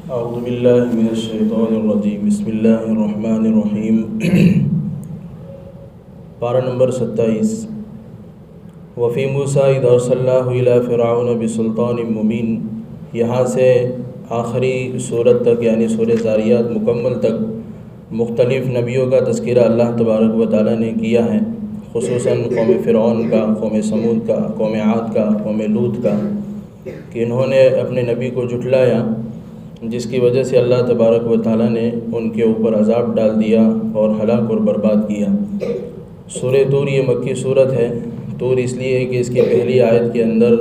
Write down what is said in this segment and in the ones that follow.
اعوذ باللہ من الشیطان الرجیم بسم اللہ الرحمن الرحیم پارہ نمبر 27 وفی موسیٰ اذ ارسلناہ الی فرعون بسلطان مبین۔ یہاں سے آخری صورت تک یعنی سورہ ذاریات مکمل تک مختلف نبیوں کا تذکرہ اللہ تبارک و تعالیٰ نے کیا ہے، خصوصاً قوم فرعون کا، قوم سمود کا، قوم عاد کا، قوم لوط کا، کہ انہوں نے اپنے نبی کو جھٹلایا، جس کی وجہ سے اللہ تبارک و تعالیٰ نے ان کے اوپر عذاب ڈال دیا اور ہلاک اور برباد کیا۔ سورہ طور یہ مکی صورت ہے۔ طور اس لیے کہ اس کی پہلی آیت کے اندر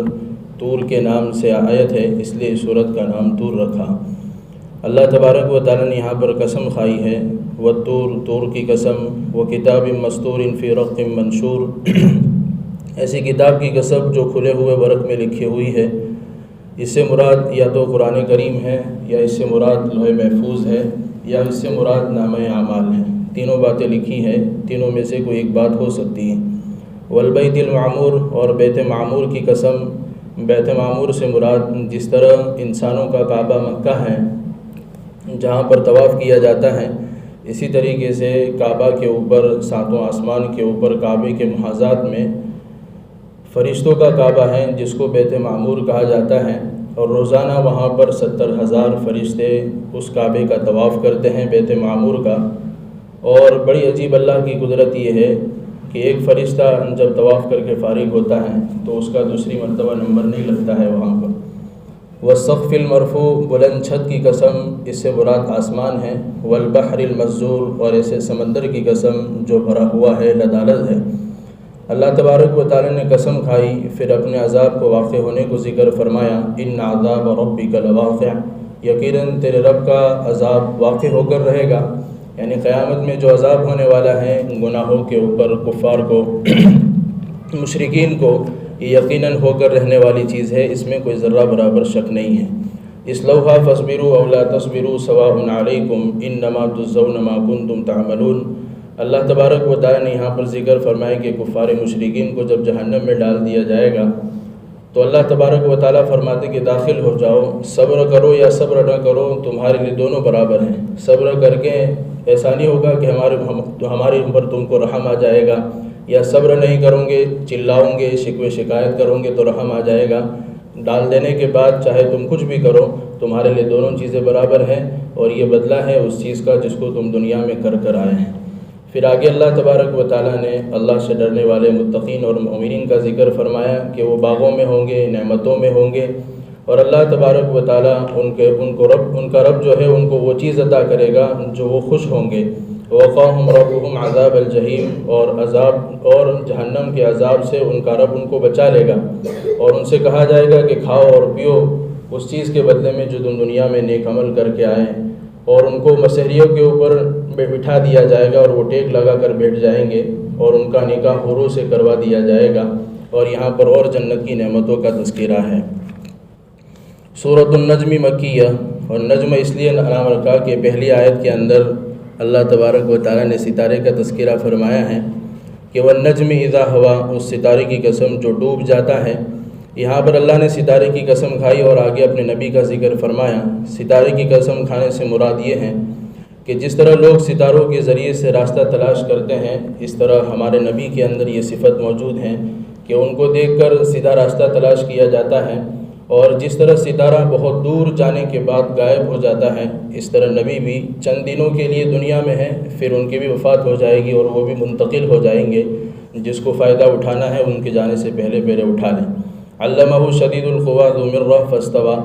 طور کے نام سے آیت ہے، اس لیے اس صورت کا نام طور رکھا۔ اللہ تبارک و تعالیٰ نے یہاں پر قسم کھائی ہے، والطور، طور کی قسم، وکتاب مستور فی رق منشور، ایسی کتاب کی قسم جو کھلے ہوئے ورق میں لکھی ہوئی ہے۔ اس سے مراد یا تو قرآن کریم ہے، یا اس سے مراد لوح محفوظ ہے، یا اس سے مراد نامہ اعمال ہے۔ تینوں باتیں لکھی ہیں، تینوں میں سے کوئی ایک بات ہو سکتی ہے۔ والبیت المعمور، اور بیت معمور کی قسم۔ بیت معمور سے مراد جس طرح انسانوں کا کعبہ مکہ ہے جہاں پر طواف کیا جاتا ہے، اسی طریقے سے کعبہ کے اوپر، ساتوں آسمان کے اوپر کعبے کے محاذات میں فرشتوں کا کعبہ ہے جس کو بیت معمور کہا جاتا ہے، اور روزانہ وہاں پر 70,000 فرشتے اس کعبے کا طواف کرتے ہیں، بیت معمور کا۔ اور بڑی عجیب اللہ کی قدرت یہ ہے کہ ایک فرشتہ جب طواف کر کے فارغ ہوتا ہے تو اس کا دوسری مرتبہ نمبر نہیں لگتا ہے وہاں پر۔ والسقف المرفوع، بلند چھت کی قسم، اس سے مراد آسمان ہے۔ والبحر المسجور، اور ایسے سمندر کی قسم جو بھرا ہوا ہے، لدالد ہے۔ اللہ تبارک و تعالیٰ نے قسم کھائی، پھر اپنے عذاب کو واقع ہونے کو ذکر فرمایا، ان عذاب ربک لواقع، یقیناً تیرے رب کا عذاب واقع ہو کر رہے گا، یعنی قیامت میں جو عذاب ہونے والا ہے گناہوں کے اوپر، کفار کو، مشرکین کو، یہ یقیناً ہو کر رہنے والی چیز ہے، اس میں کوئی ذرہ برابر شک نہیں ہے۔ اصلوہا فاصبروا او لا تصبروا سواء علیکم انما تجزون ما کنتم تعملون۔ اللہ تبارک و تعالیٰ نے یہاں پر ذکر فرمایا کہ کفار مشرکین کو جب جہنم میں ڈال دیا جائے گا تو اللہ تبارک و تعالیٰ فرماتے کہ داخل ہو جاؤ، صبر کرو یا صبر نہ کرو، تمہارے لیے دونوں برابر ہیں۔ صبر کر کے ایسا نہیں ہوگا کہ ہماری اوپر تم کو رحم آ جائے گا، یا صبر نہیں کرو گے، چلاؤں گے، شکوے شکایت کرو گے تو رحم آ جائے گا۔ ڈال دینے کے بعد چاہے تم کچھ بھی کرو، تمہارے لیے دونوں چیزیں برابر ہیں، اور یہ بدلہ ہے اس چیز کا جس کو تم دنیا میں کر آئے ہیں۔ پھر آگے اللہ تبارک و تعالیٰ نے اللہ سے ڈرنے والے متقین اور مومنین کا ذکر فرمایا کہ وہ باغوں میں ہوں گے، نعمتوں میں ہوں گے، اور اللہ تبارک و تعالیٰ ان کا رب جو ہے ان کو وہ چیز عطا کرے گا جو وہ خوش ہوں گے۔ وقاہم ربہم عذاب الجحیم، اور جہنم کے عذاب سے ان کا رب ان کو بچا لے گا، اور ان سے کہا جائے گا کہ کھاؤ اور پیو اس چیز کے بدلے میں جو تم دنیا میں نیک عمل کر کے آئے، اور ان کو مسحریوں کے اوپر بٹھا دیا جائے گا اور وہ ٹیک لگا کر بیٹھ جائیں گے، اور ان کا نکاح حوروں سے کروا دیا جائے گا، اور یہاں پر اور جنت کی نعمتوں کا تذکرہ ہے۔ سورۃ النجم مکیہ، اور نجم اس لیے نام رکھا کہ پہلی آیت کے اندر اللہ تبارک و تعالیٰ نے ستارے کا تذکرہ فرمایا ہے کہ والنجم اذا ہوا، اس ستارے کی قسم جو ڈوب جاتا ہے۔ یہاں پر اللہ نے ستارے کی قسم کھائی اور آگے اپنے نبی کا ذکر فرمایا۔ ستارے کی قسم کھانے سے مراد یہ ہے کہ جس طرح لوگ ستاروں کے ذریعے سے راستہ تلاش کرتے ہیں، اس طرح ہمارے نبی کے اندر یہ صفت موجود ہے کہ ان کو دیکھ کر سیدھا راستہ تلاش کیا جاتا ہے، اور جس طرح ستارہ بہت دور جانے کے بعد غائب ہو جاتا ہے، اس طرح نبی بھی چند دنوں کے لیے دنیا میں ہیں، پھر ان کی بھی وفات ہو جائے گی اور وہ بھی منتقل ہو جائیں گے۔ جس کو فائدہ اٹھانا ہے ان کے جانے سے پہلے اٹھا لیں۔ علمہ شدید القویٰ ذو مرہ فاستویٰ،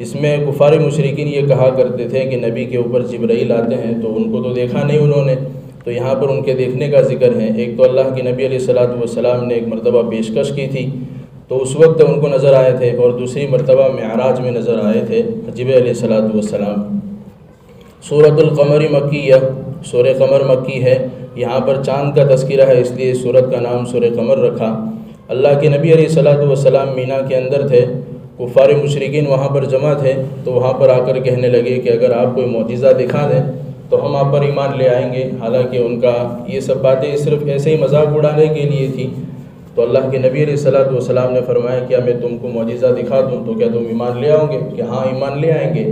اس میں کفار مشرکین یہ کہا کرتے تھے کہ نبی کے اوپر جبرائیل آتے ہیں تو ان کو تو دیکھا نہیں انہوں نے، تو یہاں پر ان کے دیکھنے کا ذکر ہے۔ ایک تو اللہ کے نبی علیہ السلام نے ایک مرتبہ پیشکش کی تھی تو اس وقت ان کو نظر آئے تھے، اور دوسری مرتبہ معراج میں نظر آئے تھے جبرائیل علیہ السلام۔ سورۃ القمر مکیہ، سورہ قمر مکی ہے۔ یہاں پر چاند کا تذکرہ ہے، اس لیے اس سورت کا نام سورہ قمر رکھا۔ اللہ کے نبی علیہ السلام مینا کے اندر تھے، کفار مشرکین وہاں پر جمع تھے، تو وہاں پر آ کر کہنے لگے کہ اگر آپ کوئی معجزہ دکھا دیں تو ہم آپ پر ایمان لے آئیں گے۔ حالانکہ ان کا یہ سب باتیں صرف ایسے ہی مذاق اڑانے کے لیے تھی۔ تو اللہ کے نبی علیہ السلام نے فرمایا کیا میں تم کو معجزہ دکھا دوں تو کیا تم ایمان لے آؤ گے؟ کہ ہاں ایمان لے آئیں گے۔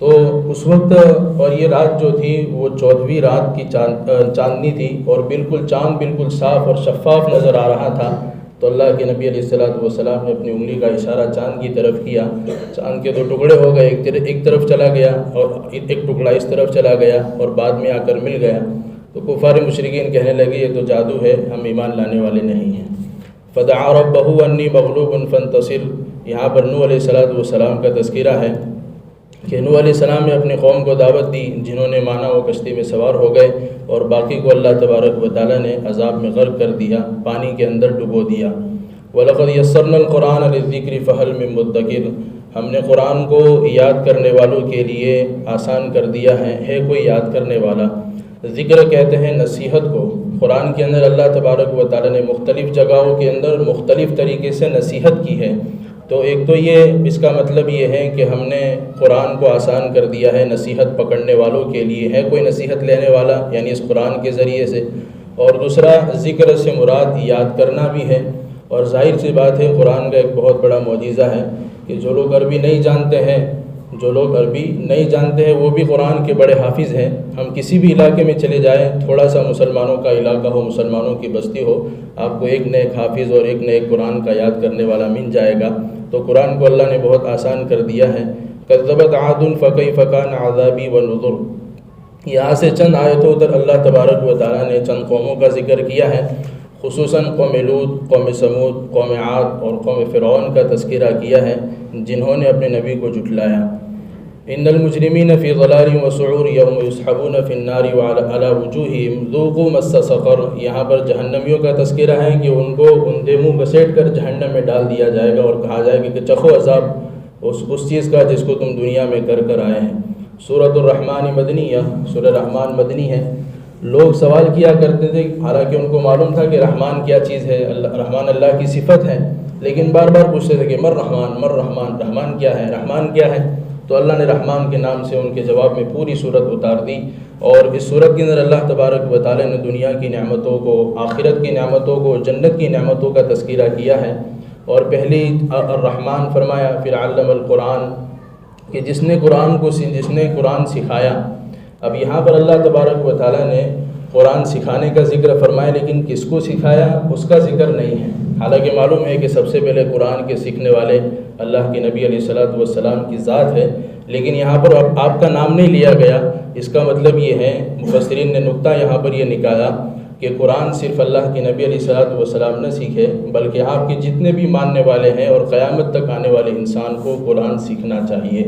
تو اس وقت اور یہ رات جو تھی وہ 14ویں رات کی چاندنی تھی، اور بالکل چاند بالکل صاف اور شفاف نظر آ رہا تھا۔ تو اللہ کے نبی علیہ السلام نے اپنی انگلی کا اشارہ چاند کی طرف کیا، چاند کے 2 ٹکڑے ہو گئے، ایک طرف چلا گیا اور ایک ٹکڑا اس طرف چلا گیا اور بعد میں آ کر مل گیا۔ تو کفار مشرکین کہنے لگے یہ تو جادو ہے، ہم ایمان لانے والے نہیں ہیں۔ فدعا ربہ انی مغلوب فانتصر، یہاں پر نوح علیہ السلام کا تذکرہ ہے کہ نوح علیہ السلام نے اپنی قوم کو دعوت دی، جنہوں نے مانا وہ کشتی میں سوار ہو گئے، اور باقی کو اللہ تبارک و تعالیٰ نے عذاب میں غرق کر دیا، پانی کے اندر ڈبو دیا۔ وَلَقَدْ يَسَّرْنَا الْقُرْآنَ لِلذِّكْرِ فَهَلْ مِن مُدَّكِرٍ، ہم نے قرآن کو یاد کرنے والوں کے لیے آسان کر دیا ہے کوئی یاد کرنے والا۔ ذکر کہتے ہیں نصیحت کو۔ قرآن کے اندر اللہ تبارک و تعالیٰ نے مختلف جگہوں کے اندر مختلف طریقے سے نصیحت کی ہے۔ تو ایک تو یہ اس کا مطلب یہ ہے کہ ہم نے قرآن کو آسان کر دیا ہے نصیحت پکڑنے والوں کے لیے، ہے کوئی نصیحت لینے والا یعنی اس قرآن کے ذریعے سے۔ اور دوسرا ذکر سے مراد یاد کرنا بھی ہے، اور ظاہر سی بات ہے قرآن کا ایک بہت بڑا معجزہ ہے کہ جو لوگ عربی نہیں جانتے ہیں وہ بھی قرآن کے بڑے حافظ ہیں۔ ہم کسی بھی علاقے میں چلے جائیں، تھوڑا سا مسلمانوں کا علاقہ ہو، مسلمانوں کی بستی ہو، آپ کو ایک نہ ایک حافظ اور ایک نہ ایک قرآن کا یاد کرنے والا مل جائے گا۔ تو قرآن کو اللہ نے بہت آسان کر دیا ہے۔ کذبت عاد فکیف کان عذابی ونذر، یہاں سے چند آیتوں تک اللہ تبارک و تعالیٰ نے چند قوموں کا ذکر کیا ہے، خصوصاً قوم لوط، قوم سمود، قوم عاد اور قوم فرعون کا تذکرہ کیا ہے، جنہوں نے اپنے نبی کو جھٹلایا۔ ان المجرمین فی ضلال وسعور یوم یسحبون فی النار وعلی وجوہہم ذوقوا مس سقر، یہاں پر جہنمیوں کا تذکرہ ہے کہ ان کو اندھے منہ گھسیٹ کر جہنم میں ڈال دیا جائے گا اور کہا جائے گا کہ چکھو عذاب اس چیز کا جس کو تم دنیا میں کر آئے ہیں۔ سورۃ الرحمن مدنیہ، سورہ رحمان مدنی ہے۔ لوگ سوال کیا کرتے تھے، حالانکہ ان کو معلوم تھا کہ رحمان کیا چیز ہے، رحمان اللہ کی صفت ہے، لیکن بار بار پوچھتے تھے کہ مر رحمان، رحمان کیا ہے، رحمان کیا ہے؟ تو اللہ نے رحمان کے نام سے ان کے جواب میں پوری صورت اتار دی، اور اس صورت کے اندر اللہ تبارک و تعالیٰ نے دنیا کی نعمتوں کو، آخرت کی نعمتوں کو، جنت کی نعمتوں کا تذکرہ کیا ہے۔ اور پہلی الرحمن فرمایا، پھر علم القرآن، کہ جس نے قرآن سکھایا۔ اب یہاں پر اللہ تبارک و تعالیٰ نے قرآن سکھانے کا ذکر فرمایا، لیکن کس کو سکھایا اس کا ذکر نہیں ہے، حالانکہ معلوم ہے کہ سب سے پہلے قرآن کے سیکھنے والے اللہ کے نبی علیہ السلام کی ذات ہے، لیکن یہاں پر آپ کا نام نہیں لیا گیا۔ اس کا مطلب یہ ہے، مفسرین نے نقطہ یہاں پر یہ نکالا کہ قرآن صرف اللہ کے نبی علیہ السلام نہ سیکھے، بلکہ آپ کے جتنے بھی ماننے والے ہیں اور قیامت تک آنے والے انسان کو قرآن سیکھنا چاہیے۔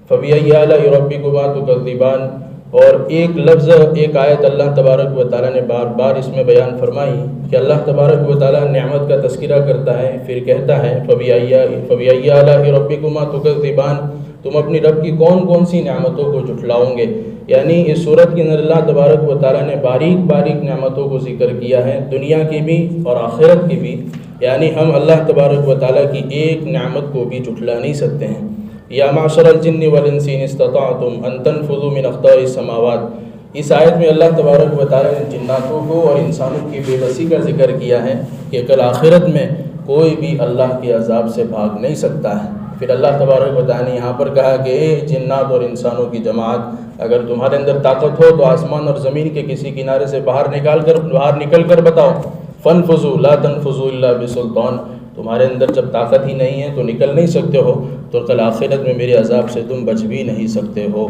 فَبِأَيِّ آلَاءِ رَبِّكُمَا تُكَذِّبَانِ، اور ایک لفظ، ایک آیت اللہ تبارک و تعالیٰ نے بار بار اس میں بیان فرمائی کہ اللہ تبارک و تعالیٰ نعمت کا تذکرہ کرتا ہے، پھر کہتا ہے فَبِأَيِّ آلَاءِ رَبِّكُمَا تُكَذِّبَانِ، تم اپنی رب کی کون سی نعمتوں کو جھٹلاؤ گے۔ یعنی اس صورت کے اندر اللہ تبارک و تعالیٰ نے باریک نعمتوں کو ذکر کیا ہے، دنیا کی بھی اور آخرت کی بھی، یعنی ہم اللہ تبارک و تعالیٰ کی ایک نعمت کو بھی جھٹلا نہیں سکتے ہیں۔ یا معشر الجن والانس ان استطعتم ان تنفذوا من اقطار السماوات، اس آیت میں اللہ تبارک و تعالیٰ نے جناتوں کو اور انسانوں کی بے بسی کا ذکر کیا ہے کہ کل آخرت میں کوئی بھی اللہ کے عذاب سے بھاگ نہیں سکتا ہے۔ پھر اللہ تبارک و تعالیٰ نے یہاں پر کہا کہ اے جنات اور انسانوں کی جماعت، اگر تمہارے اندر طاقت ہو تو آسمان اور زمین کے کسی کنارے سے باہر نکل کر بتاؤ۔ فانفذوا لا تنفذوا الا بسلطان، تمہارے اندر جب طاقت ہی نہیں ہے تو نکل نہیں سکتے ہو، تو کل آخرت میں میرے عذاب سے تم بچ بھی نہیں سکتے ہو۔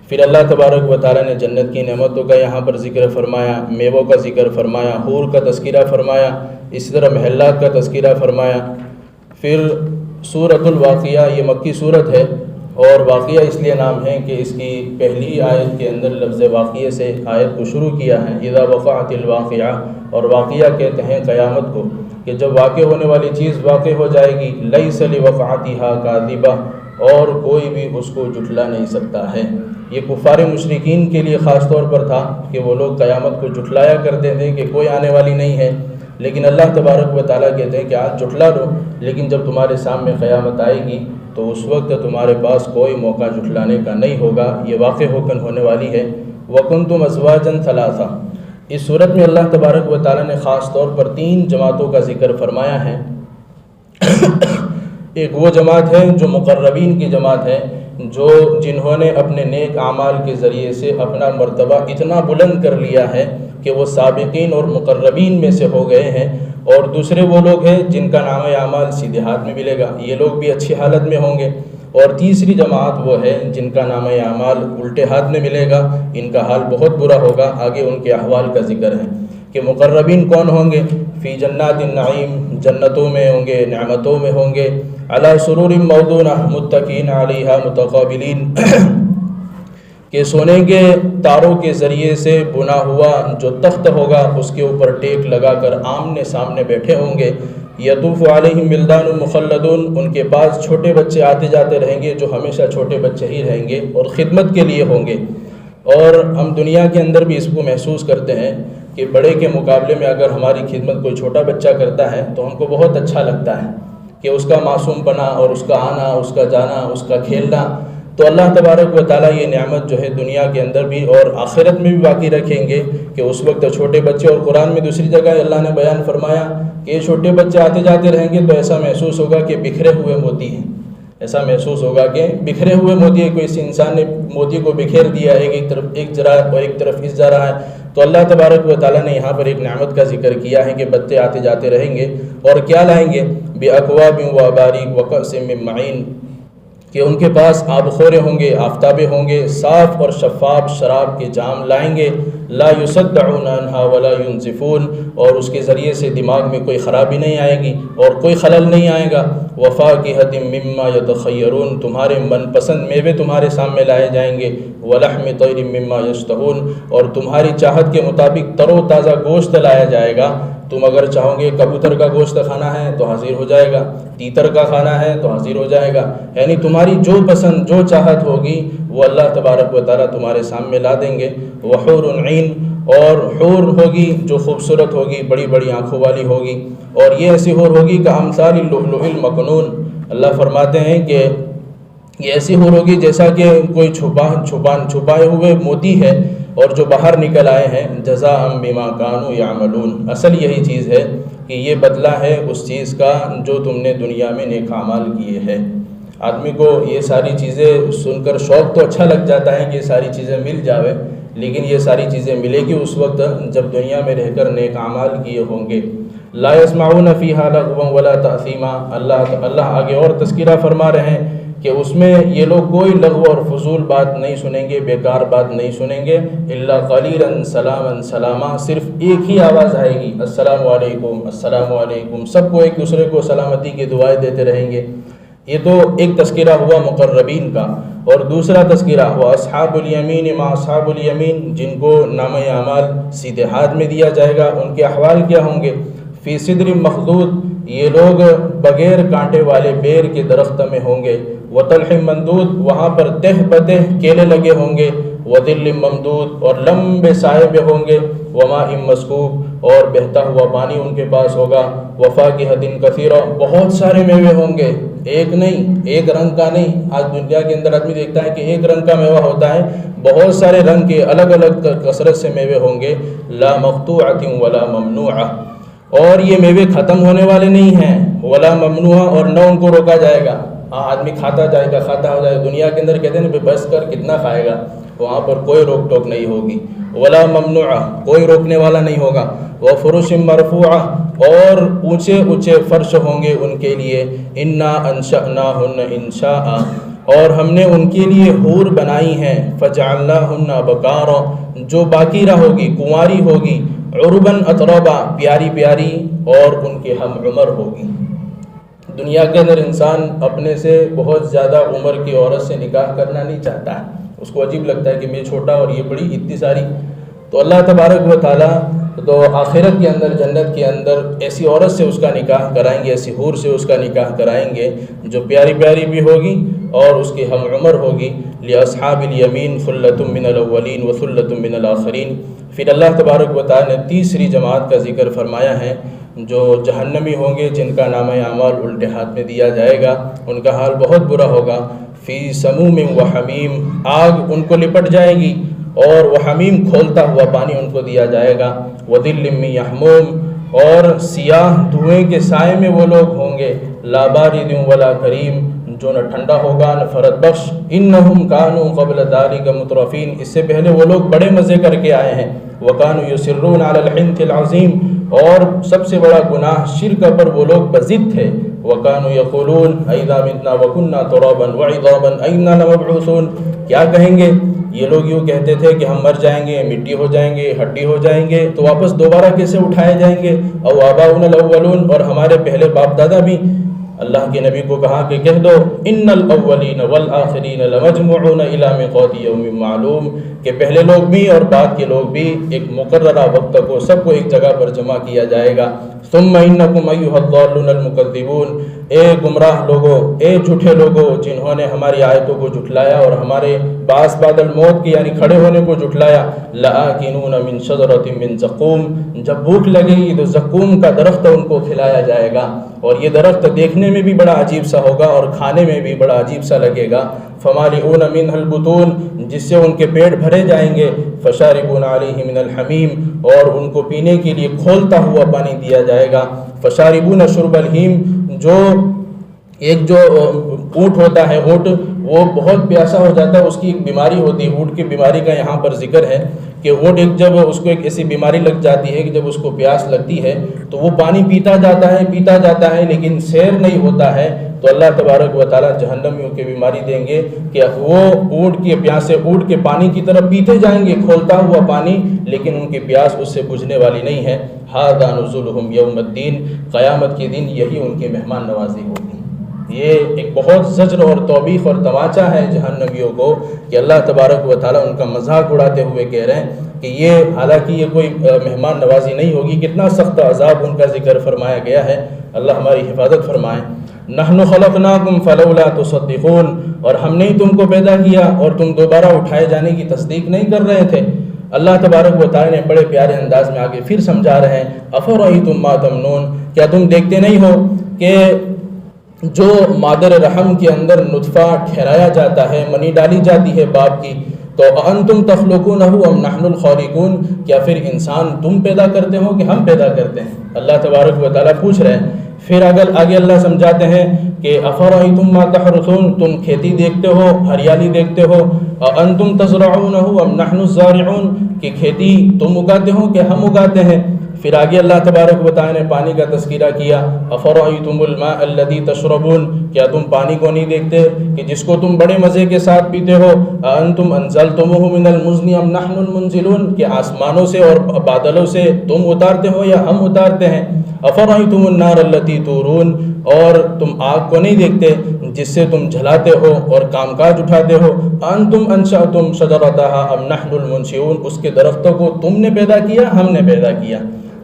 پھر اللہ تبارک و تعالیٰ نے جنت کی نعمتوں کا یہاں پر ذکر فرمایا، میووں کا ذکر فرمایا، حور کا تذکرہ فرمایا، اسی طرح محلات کا تذکرہ فرمایا۔ پھر سورۃ الواقعہ، یہ مکی صورت ہے، اور واقعہ اس لیے نام ہے کہ اس کی پہلی آیت کے اندر لفظ واقعے سے آیت کو شروع کیا ہے، اذا وقعت الواقعہ، اور واقعہ کہتے ہیں قیامت کو، کہ جب واقع ہونے والی چیز واقع ہو جائے گی، لیس لوقعتها کاذبہ، اور کوئی بھی اس کو جھٹلا نہیں سکتا ہے۔ یہ کفار مشرکین کے لیے خاص طور پر تھا کہ وہ لوگ قیامت کو جھٹلایا کرتے تھے کہ کوئی آنے والی نہیں ہے، لیکن اللہ تبارک و تعالیٰ کہتے ہیں کہ آج جھٹلا لو، لیکن جب تمہارے سامنے قیامت آئے گی تو اس وقت تمہارے پاس کوئی موقع جھٹلانے کا نہیں ہوگا، یہ واقع ہو کر ہونے والی ہے۔ وَكُنْتُمْ أَزْوَاجًا ثَلَاثًا، اس صورت میں اللہ تبارک و تعالیٰ نے خاص طور پر 3 جماعتوں کا ذکر فرمایا ہے۔ ایک وہ جماعت ہے جو مقربین کی جماعت ہے، جنہوں نے اپنے نیک اعمال کے ذریعے سے اپنا مرتبہ اتنا بلند کر لیا ہے کہ وہ سابقین اور مقربین میں سے ہو گئے ہیں، اور دوسرے وہ لوگ ہیں جن کا نام اعمال سیدھے ہاتھ میں ملے گا، یہ لوگ بھی اچھی حالت میں ہوں گے۔ اور تیسری جماعت وہ ہے جن کا نام اعمال الٹے ہاتھ میں ملے گا، ان کا حال بہت برا ہوگا۔ آگے ان کے احوال کا ذکر ہے کہ مقربین کون ہوں گے؟ فی جنات النعیم، جنتوں میں ہوں گے، نعمتوں میں ہوں گے، علی سرور موضونہ متکئین علیہا متقابلین، کہ سونے کے تاروں کے ذریعے سے بنا ہوا جو تخت ہوگا اس کے اوپر ٹیک لگا کر آمنے سامنے بیٹھے ہوں گے۔ یطوف علیہم ولدان مخلدون، ان کے پاس چھوٹے بچے آتے جاتے رہیں گے جو ہمیشہ چھوٹے بچے ہی رہیں گے اور خدمت کے لیے ہوں گے۔ اور ہم دنیا کے اندر بھی اس کو محسوس کرتے ہیں کہ بڑے کے مقابلے میں اگر ہماری خدمت کوئی چھوٹا بچہ کرتا ہے تو ہم کو بہت اچھا لگتا ہے کہ اس کا معصوم پنا اور اس کا آنا، اس کا جانا، اس کا کھیلنا۔ تو اللہ تبارک و تعالیٰ یہ نعمت جو ہے دنیا کے اندر بھی اور آخرت میں بھی باقی رکھیں گے کہ اس وقت چھوٹے بچے، اور قرآن میں دوسری جگہ اللہ نے بیان فرمایا کہ یہ چھوٹے بچے آتے جاتے رہیں گے تو ایسا محسوس ہوگا کہ بکھرے ہوئے موتی ہیں، ایسا محسوس ہوگا کہ بکھرے ہوئے موتی ہے، کوئی انسان نے موتی کو بکھیر دیا، ایک طرف ایک جا رہا ہے اور ایک طرف اس جا رہا ہے۔ تو اللہ تبارک و تعالیٰ نے یہاں پر ایک نعمت کا ذکر کیا ہے کہ بچے آتے جاتے رہیں گے اور کیا لائیں گے؟ بِأَكْوَابٍ وَأَبَارِيقَ وَكَأْسٍ مِّن مَّعِينٍ، کہ ان کے پاس آب خورے ہوں گے، آفتابے ہوں گے، صاف اور شفاف شراب کے جام لائیں گے، لا يصدعون عنها ولا ينزفون، اور اس کے ذریعے سے دماغ میں کوئی خرابی نہیں آئے گی اور کوئی خلل نہیں آئے گا۔ وَفَاكِهَةٍ مِّمَّا يَتَخَيَّرُونَ، تمہارے من پسند میوے تمہارے سامنے لائے جائیں گے۔ وَلَحْمِ طَيْرٍ مِّمَّا يَشْتَهُونَ، اور تمہاری چاہت کے مطابق تر و تازہ گوشت لایا جائے گا۔ تم اگر چاہو گے کبوتر کا گوشت کھانا ہے تو حاضر ہو جائے گا، تیتر کا کھانا ہے تو حاضر ہو جائے گا، یعنی تمہاری جو پسند جو چاہت ہوگی وہ اللہ تبارک و تعالیٰ تمہارے سامنے لا دیں گے۔ وحور عین، اور حور ہوگی جو خوبصورت ہوگی، بڑی بڑی آنکھوں والی ہوگی، اور یہ ایسی حور ہوگی کہ امثال اللؤلؤ المکنون، اللہ فرماتے ہیں کہ یہ ایسی حور ہوگی جیسا کہ کوئی چھپائے ہوئے موتی ہے اور جو باہر نکل آئے ہیں۔ جزاء بما کانوا یعملون، اصل یہی چیز ہے کہ یہ بدلہ ہے اس چیز کا جو تم نے دنیا میں نیک اعمال کیے ہیں۔ آدمی کو یہ ساری چیزیں سن کر شوق تو اچھا لگ جاتا ہے کہ یہ ساری چیزیں مل جاوے، لیکن یہ ساری چیزیں ملے گی اس وقت جب دنیا میں رہ کر نیک اعمال کیے ہوں گے۔ لا يسمعون فيها لغوا ولا تأثیما، اللہ آگے اور تذکرہ فرما رہے ہیں کہ اس میں یہ لوگ کوئی لغو اور فضول بات نہیں سنیں گے، بیکار بات نہیں سنیں گے۔ الا قلیلا سلاما سلاما، صرف ایک ہی آواز آئے گی، السلام علیکم السلام علیکم، سب کو ایک دوسرے کو سلامتی کی دعائیں دیتے رہیں گے۔ یہ تو ایک تذکرہ ہوا مقربین کا، اور دوسرا تذکرہ وہ اصحاب الیمین ما اصحاب الیمین، جن کو نامہ اعمال سیدھے ہاتھ میں دیا جائے گا، ان کے احوال کیا ہوں گے؟ فی صدر مخضود، یہ لوگ بغیر کانٹے والے بیر کے درخت میں ہوں گے۔ وطلح ممدود، وہاں پر تہ بتہ کیلے لگے ہوں گے۔ وظل ممدود، اور لمبے سائے پہ ہوں گے۔ وماء مسکوب، اور بہتا ہوا پانی ان کے پاس ہوگا۔ وفاکہۃ کثیرہ، بہت سارے میوے ہوں گے، ایک نہیں، ایک رنگ کا نہیں۔ آج دنیا کے اندر آدمی دیکھتا ہے کہ ایک رنگ کا میوہ ہوتا ہے، بہت سارے رنگ کے الگ الگ کثرت سے میوے ہوں گے۔ لا مقطوعۃ ولا ممنوعہ، اور یہ میوے ختم ہونے والے نہیں ہیں۔ ولا ممنوعہ، اور نہ ان کو روکا جائے گا۔ آدمی کھاتا جائے گا، کھاتا ہو جائے گا۔ دنیا کے اندر کہتے ہیں بس کر کتنا کھائے گا، وہاں پر کوئی روک ٹوک نہیں ہوگی۔ ولا ممنوعہ، کوئی روکنے والا نہیں ہوگا۔ وفرش مرفوعہ، اور اونچے اونچے فرش ہوں گے ان کے لیے۔ انا انشأناہن انشاء، اور ہم نے ان کے لیے حور بنائی ہیں۔ فجعلناہن بکارا، جو باقی رہوگی، کنواری ہوگی۔ عرباً اترابا، پیاری پیاری، اور ان کے ہم عمر ہوگی۔ دنیا کے اندر انسان اپنے سے بہت زیادہ عمر کی عورت سے نکاح کرنا نہیں چاہتا ہے، اس کو عجیب لگتا ہے کہ میں چھوٹا اور یہ بڑی اتنی ساری۔ تو اللہ تبارک و تعالیٰ تو آخرت کے اندر، جنت کے اندر ایسی عورت سے اس کا نکاح کرائیں گے، ایسی حور سے اس کا نکاح کرائیں گے جو پیاری پیاری بھی ہوگی اور اس کی ہم عمر ہوگی۔ لِأَصْحَابِ الْيَمِينِ ثُلَّةٌ مِّنَ الْأَوَّلِينَ وَثُلَّةٌ مِّنَ الْآخِرِينَ۔ پھر اللہ تبارک و تعالیٰ نے تیسری جماعت کا ذکر فرمایا ہے جو جہنمی ہوں گے، جن کا نامہ اعمال الٹے ہاتھ میں دیا جائے گا، ان کا حال بہت برا ہوگا۔ فی سموم و حمیم، آگ ان کو لپٹ جائے گی، اور وہ حمیم کھولتا ہوا پانی ان کو دیا جائے گا۔ وظل من یحموم، اور سیاہ دھوئیں کے سائے میں وہ لوگ ہوں گے۔ لا بارد ولا کریم، جو نہ ٹھنڈا ہوگا نہ فرد بخش. انہم کانوا قبل ذلک مترفین، اس سے پہلے وہ لوگ بڑے مزے کر کے آئے ہیں. وکانوا یصرون علی الحنث العظیم، اور سب سے بڑا گناہ شرک پر وہ لوگ بضد تھے. وکانوا یقولون اذا متنا وکنا ترابا وعظاما انا لمبعوثون، کیا کہیں گے یہ لوگ؟ یوں کہتے تھے کہ ہم مر جائیں گے، مٹی ہو جائیں گے، ہڈی ہو جائیں گے، تو واپس دوبارہ کیسے اٹھائے جائیں گے؟ او آباؤنا الاولون، اور ہمارے پہلے باپ دادا بھی. اللہ کے نبی کو کہا کہ کہہ دو ان الاولین والآخرین لمجموعون الی میقات یوم معلوم، کہ پہلے لوگ بھی اور بعد کے لوگ بھی ایک مقررہ وقت کو سب کو ایک جگہ پر جمع کیا جائے گا. ثم انکم ایھا الضالون المکذبون، اے گمراہ لوگو، اے جھوٹے لوگو جنہوں نے ہماری آیتوں کو جھٹلایا اور ہمارے بعث بعد الموت کے یعنی کھڑے ہونے کو جھٹلایا. لآکلون من شجرۃ من زقوم، جب بھوک لگے گی تو زقوم کا درخت ان کو کھلایا جائے گا، اور یہ درخت دیکھنے میں بھی بڑا عجیب سا ہوگا اور کھانے میں بھی بڑا عجیب سا لگے گا. فمالئون منہ البطون، جس سے ان کے پیٹ بھرے جائیں گے. فشاربون علیہ من الحمیم، اور ان کو پینے کے لیے کھولتا ہوا پانی دیا جائے گا. فشاربون شرب الہیم، جو ایک جو اونٹ ہوتا ہے، اونٹ وہ بہت پیاسا ہو جاتا ہے، اس کی ایک بیماری ہوتی ہے، اونٹ کی بیماری کا یہاں پر ذکر ہے کہ اونٹ ایک جب اس کو ایک ایسی بیماری لگ جاتی ہے کہ جب اس کو پیاس لگتی ہے تو وہ پانی پیتا جاتا ہے لیکن سیر نہیں ہوتا ہے. تو اللہ تبارک و تعالیٰ جہنمیوں کی بیماری دیں گے کہ وہ اونٹ کے پیاسے اونٹ کے پانی کی طرف پیتے جائیں گے، کھولتا ہوا پانی، لیکن ان کی پیاس اس سے بجھنے والی نہیں ہے. ھذا نزلھم یوم الدین، قیامت کے دن یہی ان کی مہمان نوازی ہوگی. یہ ایک بہت زجر اور توبیخ اور تماچا ہے جہنمیوں کو کہ اللہ تبارک و تعالیٰ ان کا مذاق اڑاتے ہوئے کہہ رہے ہیں کہ یہ حالانکہ یہ کوئی مہمان نوازی نہیں ہوگی. کتنا سخت عذاب ان کا ذکر فرمایا گیا ہے. اللہ ہماری حفاظت فرمائے. نحن خلقناکم فلولا تصدقون، اور ہم نے تم کو پیدا کیا اور تم دوبارہ اٹھائے جانے کی تصدیق نہیں کر رہے تھے. اللہ تبارک و تعالیٰ نے بڑے پیارے انداز میں آگے پھر سمجھا رہے ہیں. افرأیتم ما تمنون، کیا تم دیکھتے نہیں ہو کہ جو مادر رحم کے اندر نطفہ ٹھہرایا جاتا ہے، منی ڈالی جاتی ہے باپ کی، تو انتم تخلقونہ ام نحن الخالقون، کیا پھر انسان تم پیدا کرتے ہو کہ ہم پیدا کرتے ہیں؟ اللہ تبارک و تعالیٰ پوچھ رہے ہیں. پھر آگے اللہ سمجھاتے ہیں کہ افرأیتم ما تحرثون، تم کھیتی دیکھتے ہو، ہریالی دیکھتے ہو. انتم تزرعونہ ام نحن الزارعون، کہ کھیتی تم اگاتے ہو کہ ہم اگاتے ہیں. پھر آگے اللہ تبارک و تعالیٰ نے پانی کا تذکرہ کیا. افرأیتم الماء الذی تشربون، کیا تم پانی کو نہیں دیکھتے کہ جس کو تم بڑے مزے کے ساتھ پیتے ہو؟ انتم انزلتموہ من المزن ام نحن المنزلون، کہ آسمانوں سے اور بادلوں سے تم اتارتے ہو یا ہم اتارتے ہیں. افرأیتم النار التی تورون، اور تم آگ کو نہیں دیکھتے جس سے تم جلاتے ہو اور کام کاج اٹھاتے ہو. انتم انشأتم شجرتها ام نحن المنشئون، اس کے درختوں کو تم نے پیدا کیا ہم نے پیدا کیا.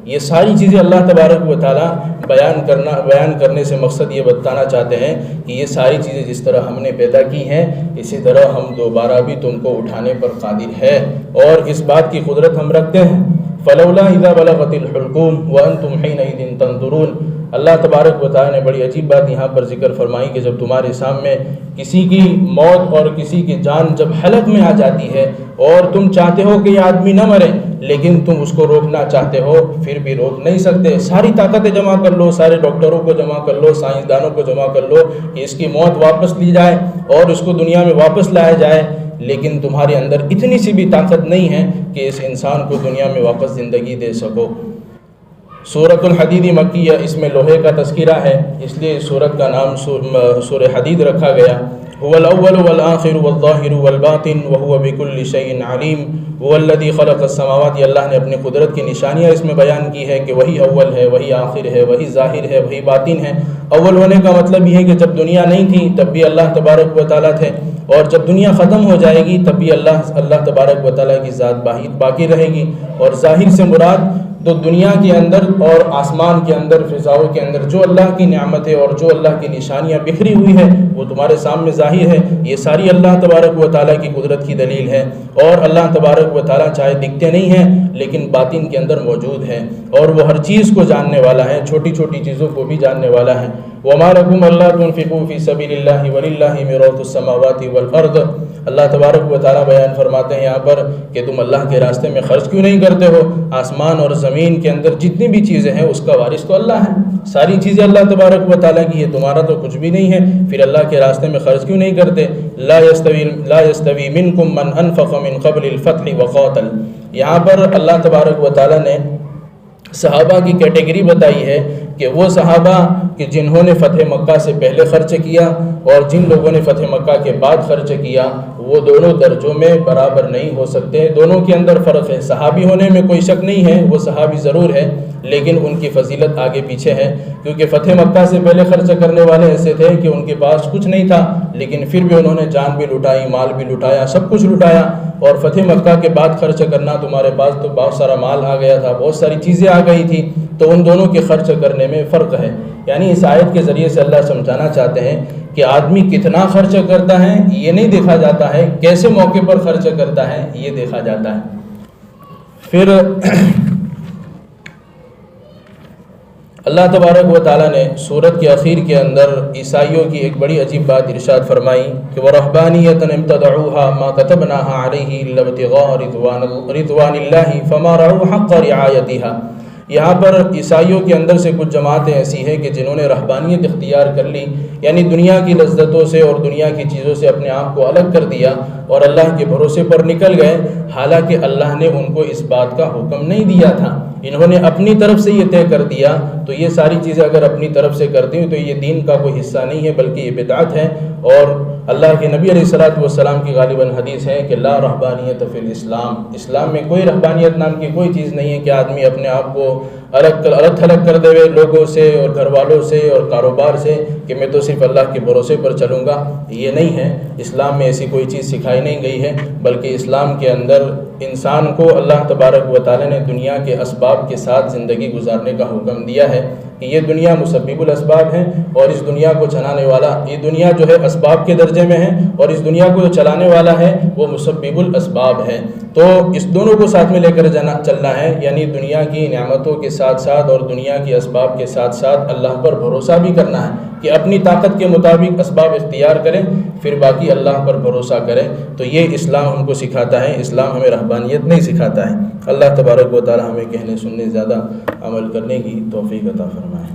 یہ ساری چیزیں اللہ تبارک و تعالیٰ بیان کرنے سے مقصد یہ بتانا چاہتے ہیں کہ یہ ساری چیزیں جس طرح ہم نے پیدا کی ہیں اسی طرح ہم دوبارہ بھی تم کو اٹھانے پر قادر ہے، اور اس بات کی قدرت ہم رکھتے ہیں. فلولا اذا بلغت الحلقوم وانتم حینئذ تنظرون، اللہ تبارک و تعالیٰ نے بڑی عجیب بات یہاں پر ذکر فرمائی کہ جب تمہارے سامنے کسی کی موت اور کسی کی جان جب حلق میں آ جاتی ہے اور تم چاہتے ہو کہ یہ آدمی نہ مرے لیکن تم اس کو روکنا چاہتے ہو، پھر بھی روک نہیں سکتے. ساری طاقتیں جمع کر لو، سارے ڈاکٹروں کو جمع کر لو، سائنسدانوں کو جمع کر لو کہ اس کی موت واپس لی جائے اور اس کو دنیا میں واپس لایا جائے، لیکن تمہارے اندر اتنی سی بھی طاقت نہیں ہے کہ اس انسان کو دنیا میں واپس زندگی دے سکو. سورۃ الحدید مکیہ، اس میں لوہے کا تذکرہ ہے اس لیے اس سورت کا نام سورہ حدید رکھا گیا. هو الاول والآخر والظاہر والباطن وهو بكل شيء علیم. هو الذی خلق السماوات، اللہ نے اپنی قدرت کی نشانیاں اس میں بیان کی ہے کہ وہی اول ہے، وہی آخر ہے، وہی ظاہر ہے، وہی باطن ہے. اول ہونے کا مطلب یہ ہے کہ جب دنیا نہیں تھی تب بھی اللہ تبارک و تعالیٰ تھے، اور جب دنیا ختم ہو جائے گی تب بھی اللہ تبارک و تعالیٰ کی ذات باقی رہے گی. اور ظاہر سے مراد تو دنیا کے اندر اور آسمان کے اندر، فضاؤں کے اندر جو اللہ کی نعمتیں اور جو اللہ کی نشانیاں بکھری ہوئی ہیں وہ تمہارے سامنے ظاہر ہے. یہ ساری اللہ تبارک و تعالیٰ کی قدرت کی دلیل ہے، اور اللہ تبارک و تعالیٰ چاہے دکھتے نہیں ہیں لیکن باطن کے اندر موجود ہے، اور وہ ہر چیز کو جاننے والا ہے، چھوٹی چھوٹی چیزوں کو بھی جاننے والا ہے. وَمَا لَكُمْ أَلَّا تُنْفِقُوا فِي سَبِيلِ اللَّهِ وَلِلَّهِ مِيرَاثُ السَّمَاوَاتِ وَالْأَرْضِ، اللہ تبارک و تعالیٰ بیان فرماتے ہیں یہاں پر کہ تم اللہ کے راستے میں خرچ کیوں نہیں کرتے ہو؟ آسمان اور زمین کے اندر جتنی بھی چیزیں ہیں اس کا وارث تو اللہ ہے، ساری چیزیں اللہ تبارک و تعالیٰ کی ہے، تمہارا تو کچھ بھی نہیں ہے، پھر اللہ کے راستے میں خرچ کیوں نہیں کرتے؟ لا یستوی منکم من انفق من قبل الفتح وقاتل، یہاں پر اللہ تبارک و تعالیٰ نے صحابہ کی کیٹیگری بتائی ہے کہ وہ صحابہ کہ جنہوں نے فتح مکہ سے پہلے خرچ کیا اور جن لوگوں نے فتح مکہ کے بعد خرچ کیا وہ دونوں درجوں میں برابر نہیں ہو سکتے، دونوں کے اندر فرق ہے۔ صحابی ہونے میں کوئی شک نہیں ہے، وہ صحابی ضرور ہے، لیکن ان کی فضیلت آگے پیچھے ہے، کیونکہ فتح مکہ سے پہلے خرچ کرنے والے ایسے تھے کہ ان کے پاس کچھ نہیں تھا، لیکن پھر بھی انہوں نے جان بھی لٹائی، مال بھی لٹایا، سب کچھ لٹایا، اور فتح مکہ کے بعد خرچ کرنا، تمہارے پاس تو بہت سارا مال آ گیا تھا، بہت ساری چیزیں آ گئی تھی، تو ان دونوں کے خرچ کرنے میں فرق ہے۔ یعنی اس آیت کے ذریعے سے اللہ سمجھانا چاہتے ہیں کہ آدمی کتنا خرچ کرتا ہے یہ نہیں دیکھا جاتا ہے، کیسے موقع پر خرچ کرتا ہے یہ دیکھا جاتا ہے۔ پھر اللہ تبارک و تعالیٰ نے سورت کے اخیر کے اندر عیسائیوں کی ایک بڑی عجیب بات ارشاد فرمائی کہ وَرَهْبَانِيَّةً ابْتَدَعُوهَا مَا كَتَبْنَاهَا عَلَيْهِ إِلَّا ابْتِغَاءَ رِضْوَانِ اللَّهِ فَمَا رَعَوْا حَقَّ رِعَایَتِهَا۔ یہاں پر عیسائیوں کے اندر سے کچھ جماعتیں ایسی ہیں کہ جنہوں نے رہبانیت اختیار کر لی، یعنی دنیا کی لذتوں سے اور دنیا کی چیزوں سے اپنے آپ کو الگ کر دیا اور اللہ کے بھروسے پر نکل گئے، حالانکہ اللہ نے ان کو اس بات کا حکم نہیں دیا تھا، انہوں نے اپنی طرف سے یہ طے کر دیا۔ تو یہ ساری چیزیں اگر اپنی طرف سے کرتی ہوں تو یہ دین کا کوئی حصہ نہیں ہے بلکہ یہ بدعت ہے، اور اللہ کے نبی علیہ السلام کی غالباً حدیث ہے کہ لا رہبانیت فی الاسلام، اسلام میں کوئی رہبانیت نام کی کوئی چیز نہیں ہے کہ آدمی اپنے آپ کو الگ تھلگ کر دے لوگوں سے اور گھر والوں سے اور کاروبار سے کہ میں تو صرف اللہ کے بھروسے پر چلوں گا، یہ نہیں ہے۔ اسلام میں ایسی کوئی چیز سکھائی نہیں گئی ہے، بلکہ اسلام کے اندر انسان کو اللہ تبارک و تعالیٰ نے دنیا کے اسباب کے ساتھ زندگی گزارنے کا حکم دیا ہے کہ یہ دنیا مسبب الاسباب ہے، اور اس دنیا کو چلانے والا، یہ دنیا جو ہے اسباب کے درجے میں ہے اور اس دنیا کو جو چلانے والا ہے وہ مسبب الاسباب ہے، تو اس دونوں کو ساتھ میں لے کر چلنا ہے، یعنی دنیا کی نعمتوں کے ساتھ ساتھ اور دنیا کی اسباب کے ساتھ ساتھ اللہ پر بھروسہ بھی کرنا ہے کہ اپنی طاقت کے مطابق اسباب اختیار کریں، پھر باقی اللہ پر بھروسہ کریں۔ تو یہ اسلام ہم کو سکھاتا ہے، اسلام ہمیں رہبانیت نہیں سکھاتا ہے۔ اللہ تبارک و تعالی ہمیں کہنے سننے زیادہ عمل کرنے کی توفیق عطا فرمائے۔